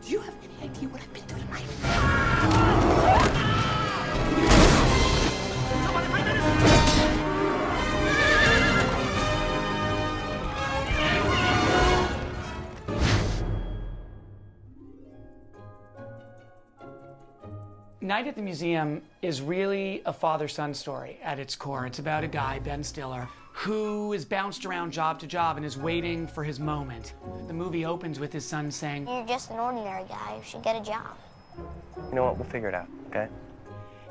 Do you have any idea what I've been through tonight? Night at the Museum is really a father-son story at its core. It's about a guy, Ben Stiller, who is bounced around job to job and is waiting for his moment. The movie opens with his son saying, "You're just an ordinary guy who should get a job." You know what? We'll figure it out, okay?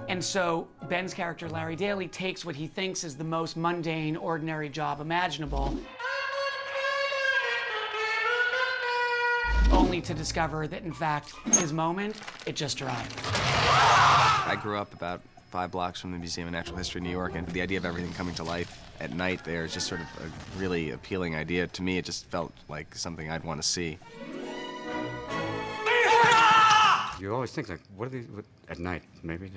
And so Ben's character, Larry Daly, takes what he thinks is the most mundane, ordinary job imaginable, only to discover that, in fact, his moment, it just arrived. I grew up about 5 blocks from the Museum of Natural History in New York, and the idea of everything coming to life at night there is just sort of a really appealing idea. To me, it just felt like something I'd want to see. You always think, like, what are these, at night, maybe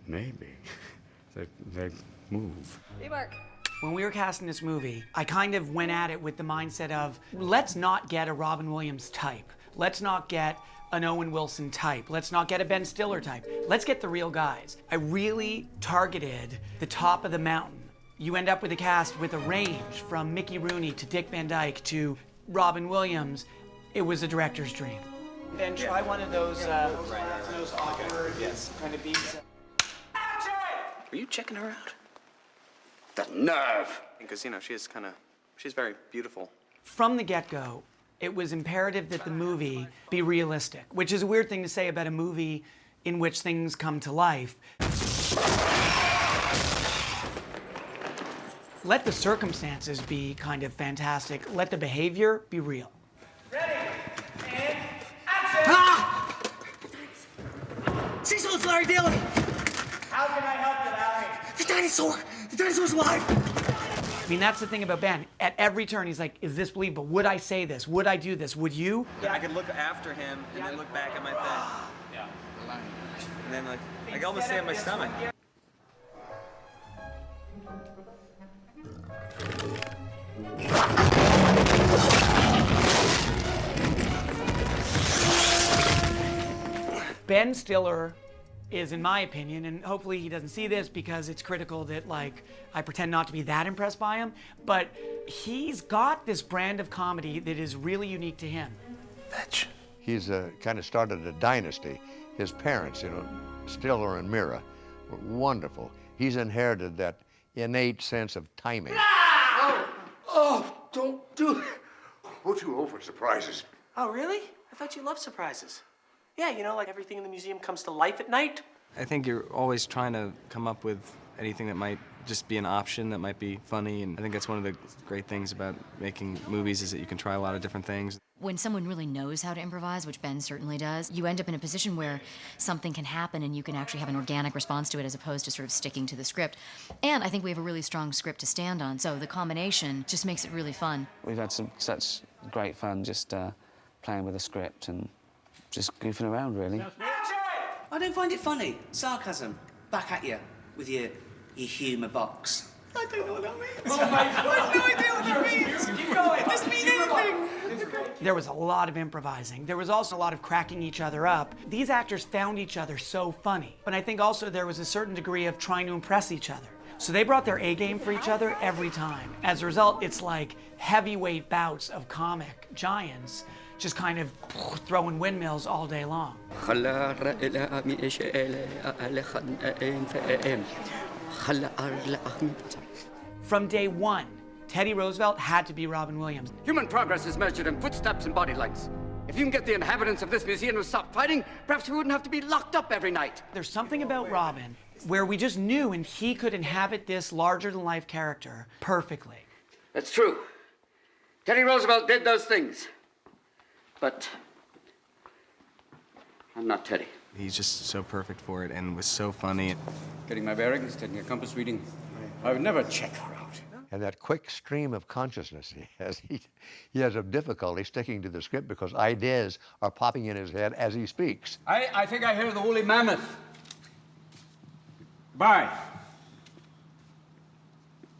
they move. Hey, Mark. When we were casting this movie, I kind of went at it with the mindset of, let's not get a Robin Williams type. Let's not get an Owen Wilson type. Let's not get a Ben Stiller type. Let's get the real guys. I really targeted the top of the mountain. You end up with a cast with a range from Mickey Rooney to Dick Van Dyke to Robin Williams. It was a director's dream. Ben, try one of those awkward kind of beats. Are you checking her out? The nerve! Because, you know, she's very beautiful. From the get-go, it was imperative that the movie be realistic, which is a weird thing to say about a movie in which things come to life. Let the circumstances be kind of fantastic. Let the behavior be real. Ready, and action! Ah! Cecil, it's Larry Daly. How can I help you, Larry? The dinosaur's alive. I mean, that's the thing about Ben. At every turn, he's like, is this believable? Would I say this? Would I do this? Would you? Yeah, I could look after him and then look back at my thing. Yeah. And then, like, I can almost stay on my stomach. Ben Stiller is, in my opinion, and hopefully he doesn't see this because it's critical that, like, I pretend not to be that impressed by him, but he's got this brand of comedy that is really unique to him. Fetch. He's kind of started a dynasty. His parents, you know, Stiller and Mira, were wonderful. He's inherited that innate sense of timing. Oh, don't do it. We're too old for surprises. Oh, really? I thought you loved surprises. Yeah, you know, like everything in the museum comes to life at night. I think you're always trying to come up with anything that might just be an option that might be funny, and I think that's one of the great things about making movies is that you can try a lot of different things. When someone really knows how to improvise, which Ben certainly does, you end up in a position where something can happen and you can actually have an organic response to it as opposed to sort of sticking to the script. And I think we have a really strong script to stand on, so the combination just makes it really fun. We've had such great fun just playing with the script and just goofing around, really. I don't find it funny. Sarcasm. Back at you with your humour box. I don't know what that means. Oh my God. I have no idea what that means. Keep going. It doesn't mean anything. There was a lot of improvising. There was also a lot of cracking each other up. These actors found each other so funny. But I think also there was a certain degree of trying to impress each other. So they brought their A game for each other every time. As a result, it's like heavyweight bouts of comic giants just kind of throwing windmills all day long. From day one, Teddy Roosevelt had to be Robin Williams. Human progress is measured in footsteps and body lengths. If you can get the inhabitants of this museum to stop fighting, perhaps we wouldn't have to be locked up every night. There's something about Robin where we just knew and he could inhabit this larger-than-life character perfectly. That's true. Teddy Roosevelt did those things. But I'm not Teddy. He's just so perfect for it and was so funny. Getting my bearings, taking a compass reading. I would never check her out. And that quick stream of consciousness he has a difficulty sticking to the script because ideas are popping in his head as he speaks. I think I hear the woolly mammoth. Bye.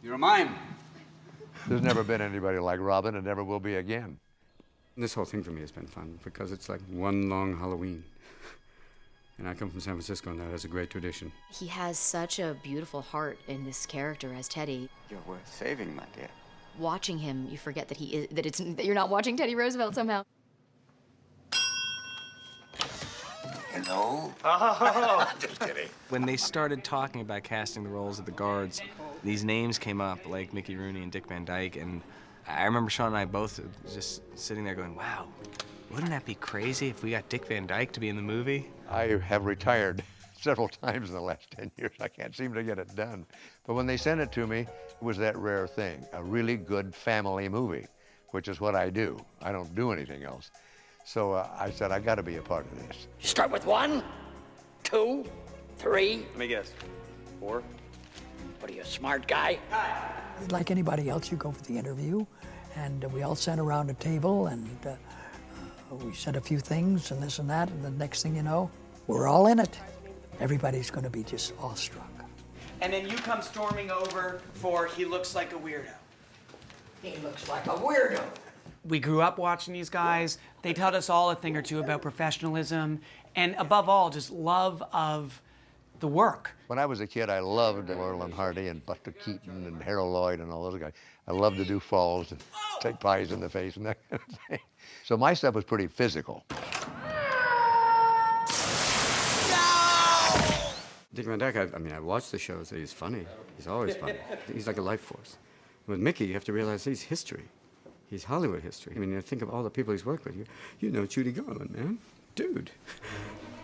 You're a mime. There's never been anybody like Robin and never will be again. This whole thing for me has been fun because it's like one long Halloween. And I come from San Francisco, and that has a great tradition. He has such a beautiful heart in this character as Teddy. You're worth saving, my dear. Watching him, you forget that that you're not watching Teddy Roosevelt somehow. Hello? Oh. Just kidding. When they started talking about casting the roles of the guards, these names came up, like Mickey Rooney and Dick Van Dyke, and I remember Sean and I both just sitting there going, wow, wouldn't that be crazy if we got Dick Van Dyke to be in the movie? I have retired several times in the last 10 years. I can't seem to get it done. But when they sent it to me, it was that rare thing, a really good family movie, which is what I do. I don't do anything else. So I said, I got to be a part of this. You start with 1, 2, 3. Let me guess. 4? What are you, a smart guy? Like anybody else, you go for the interview, and we all sat around a table, and we said a few things and this and that, and the next thing you know, we're all in it. Everybody's going to be just awestruck. And then you come storming over for He Looks Like a Weirdo. He looks like a weirdo. We grew up watching these guys. They taught us all a thing or two about professionalism and, above all, just love of the work. When I was a kid, I loved Laurel and Hardy and Buster Keaton and Harold Lloyd and all those guys. I loved to do falls and take pies in the face and that kind of thing. So my stuff was pretty physical. Dick Van Dyke, I watched the shows. He's funny. He's always funny. He's like a life force. With Mickey, you have to realize he's history. He's Hollywood history. I mean, you think of all the people he's worked with. You know Judy Garland, man. Dude.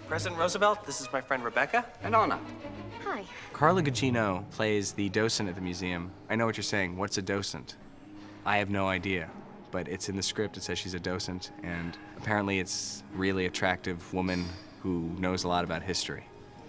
President Roosevelt, this is my friend Rebecca. An honor. Hi. Carla Gugino plays the docent at the museum. I know what you're saying. What's a docent? I have no idea, but it's in the script. It says she's a docent, and apparently it's a really attractive woman who knows a lot about history.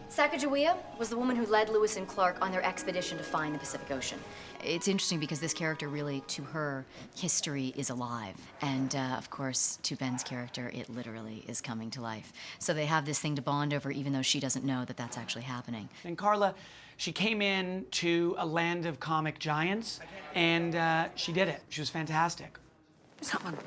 Sacagawea was the woman who led Lewis and Clark on their expedition to find the Pacific Ocean. It's interesting because this character really, to her, history is alive. And of course, to Ben's character, it literally is coming to life. So they have this thing to bond over even though she doesn't know that that's actually happening. And Carla, she came in to a land of comic giants, and she did it. She was fantastic. What's happening?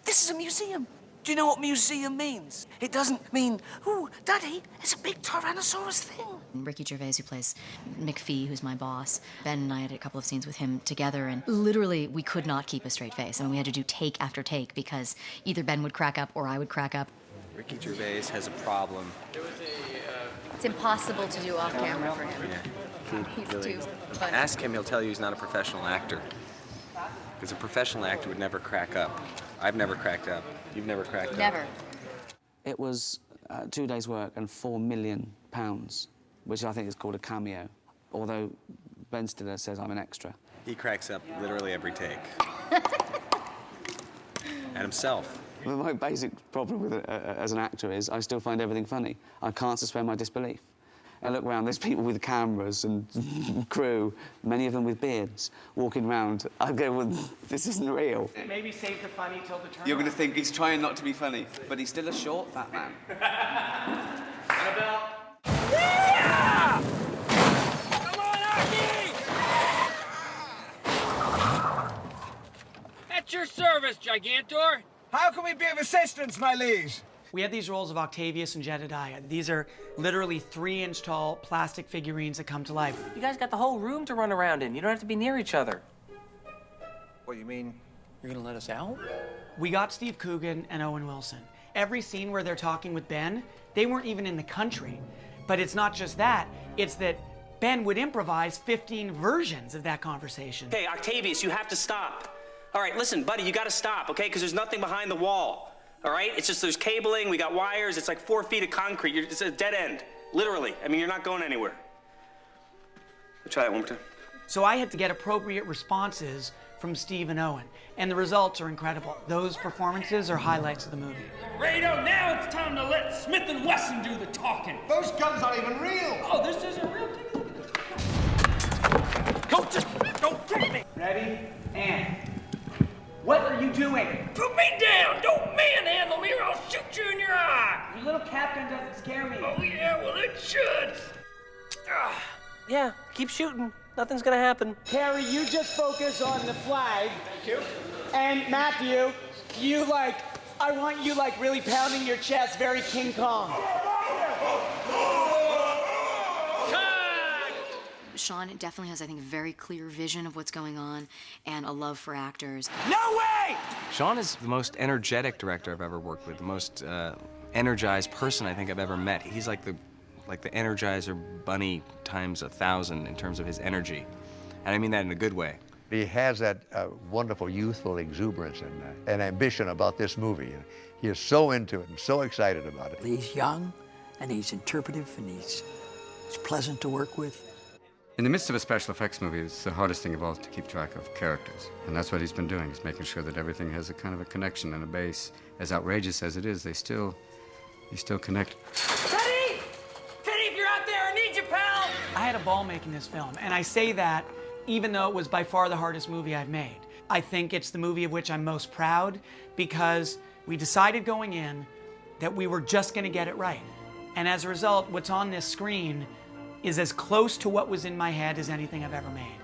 This is a museum. Do you know what museum means? It doesn't mean, ooh, Daddy, it's a big Tyrannosaurus thing. Ricky Gervais, who plays McPhee, who's my boss, Ben and I had a couple of scenes with him together, and literally we could not keep a straight face. I mean, we had to do take after take because either Ben would crack up or I would crack up. Ricky Gervais has a problem. It's impossible to do off camera for him. Yeah. He's too funny. Ask him, he'll tell you he's not a professional actor. Because a professional actor would never crack up. I've never cracked up. You've never cracked up. Never. It was 2 days' work and £4 million, which I think is called a cameo. Although Ben Stiller says I'm an extra. He cracks up literally every take. And himself. Well, my basic problem with it as an actor is I still find everything funny. I can't suspend my disbelief. I look around, there's people with cameras and crew, many of them with beards, walking around. I go, well, this isn't real. Maybe save the funny till the turn. You're going to think he's trying not to be funny, but he's still a short, fat man. Annabelle. Yeah! Come on, Archie! At your service, Gigantor. How can we be of assistance, my liege? We had these rolls of Octavius and Jedediah. These are literally 3-inch tall plastic figurines that come to life. You guys got the whole room to run around in. You don't have to be near each other. What, you mean you're gonna let us out? We got Steve Coogan and Owen Wilson. Every scene where they're talking with Ben, they weren't even in the country. But it's not just that, it's that Ben would improvise 15 versions of that conversation. Okay, Octavius, you have to stop. All right, listen, buddy, you gotta stop, okay? Because there's nothing behind the wall. All right? It's just there's cabling, we got wires, it's like 4 feet of concrete. It's a dead end, literally. I mean, you're not going anywhere. Try it one more time. So I had to get appropriate responses from Steve and Owen, and the results are incredible. Those performances are highlights of the movie. Rado, now it's time to let Smith & Wesson do the talking. Those guns aren't even real. Oh, this isn't real. Take a look at this. Don't get me. Ready? And what are you doing? Put me down. Don't manhandle me or I'll shoot you in your eye. Your little captain doesn't scare me. Oh, yeah, well, it should. Yeah, keep shooting. Nothing's gonna happen. Carrie, you just focus on the flag. Thank you. And Matthew, you I want you like really pounding your chest, very King Kong. Sean definitely has, I think, a very clear vision of what's going on and a love for actors. No way! Sean is the most energetic director I've ever worked with, the most energized person I think I've ever met. He's like the Energizer Bunny times 1,000 in terms of his energy. And I mean that in a good way. He has that wonderful youthful exuberance and ambition about this movie. He is so into it and so excited about it. He's young, and he's interpretive, and he's pleasant to work with. In the midst of a special effects movie, it's the hardest thing of all to keep track of characters. And that's what he's been doing, is making sure that everything has a kind of a connection and a base. As outrageous as it is, they still connect. Teddy! Teddy, if you're out there, I need you, pal! I had a ball making this film, and I say that even though it was by far the hardest movie I've made. I think it's the movie of which I'm most proud because we decided going in that we were just gonna get it right. And as a result, what's on this screen is as close to what was in my head as anything I've ever made.